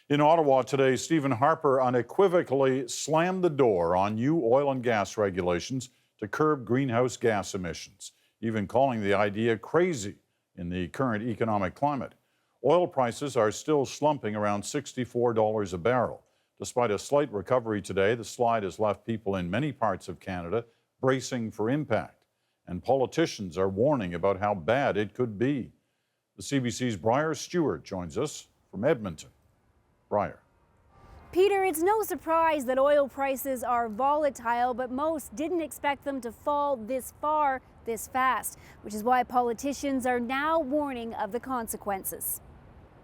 In Ottawa today, Stephen Harper unequivocally slammed the door on new oil and gas regulations to curb greenhouse gas emissions, even calling the idea crazy in the current economic climate. Oil prices are still slumping around $64 a barrel. Despite a slight recovery today, the slide has left people in many parts of Canada bracing for impact, and politicians are warning about how bad it could be. The CBC's Briar Stewart joins us from Edmonton. Briar. Peter, it's no surprise that oil prices are volatile, but most didn't expect them to fall this far, this fast, which is why politicians are now warning of the consequences.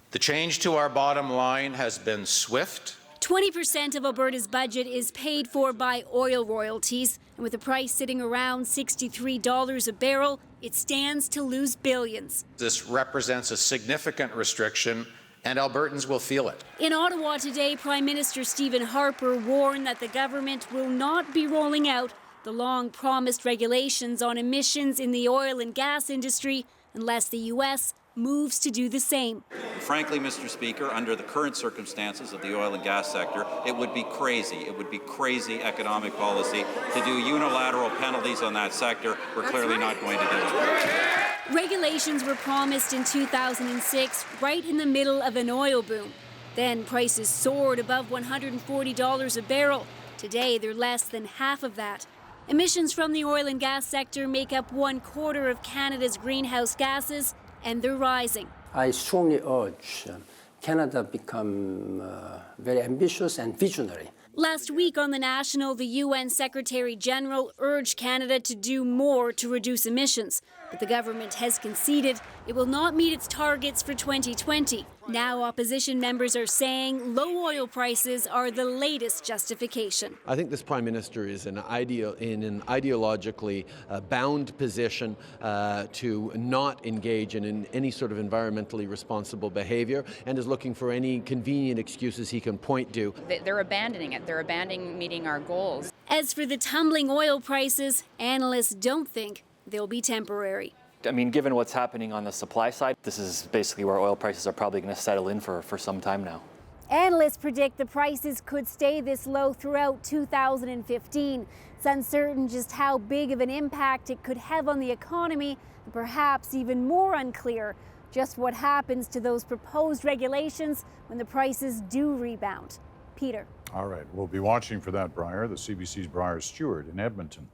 The change to our bottom line has been swift. 20% of Alberta's budget is paid for by oil royalties, and with the price sitting around $63 a barrel, it stands to lose billions. This represents a significant restriction, and Albertans will feel it. In Ottawa today, Prime Minister Stephen Harper warned that the government will not be rolling out the long-promised regulations on emissions in the oil and gas industry unless the U.S. moves to do the same. Frankly, Mr. Speaker, under the current circumstances of the oil and gas sector, it would be crazy. It would be crazy economic policy to do unilateral penalties on that sector. We're clearly not going to do it. Regulations were promised in 2006, right in the middle of an oil boom. Then prices soared above $140 a barrel. Today, they're less than half of that. Emissions from the oil and gas sector make up 1/4 of Canada's greenhouse gases, and they're rising. I strongly urge Canada become very ambitious and visionary. Last week on The National, the UN Secretary General urged Canada to do more to reduce emissions. But the government has conceded it will not meet its targets for 2020. Now opposition members are saying low oil prices are the latest justification. I think this Prime Minister is in an ideologically bound position to not engage in any sort of environmentally responsible behavior, and is looking for any convenient excuses he can point to. They're abandoning it. They're abandoning meeting our goals. As for the tumbling oil prices, analysts don't think they'll be temporary. I mean, given what's happening on the supply side, this is basically where oil prices are probably going to settle in for some time now. Analysts predict the prices could stay this low throughout 2015. It's uncertain just how big of an impact it could have on the economy, and perhaps even more unclear just what happens to those proposed regulations when the prices do rebound. Peter. All right, we'll be watching for that, Briar. The CBC's Briar Stewart in Edmonton.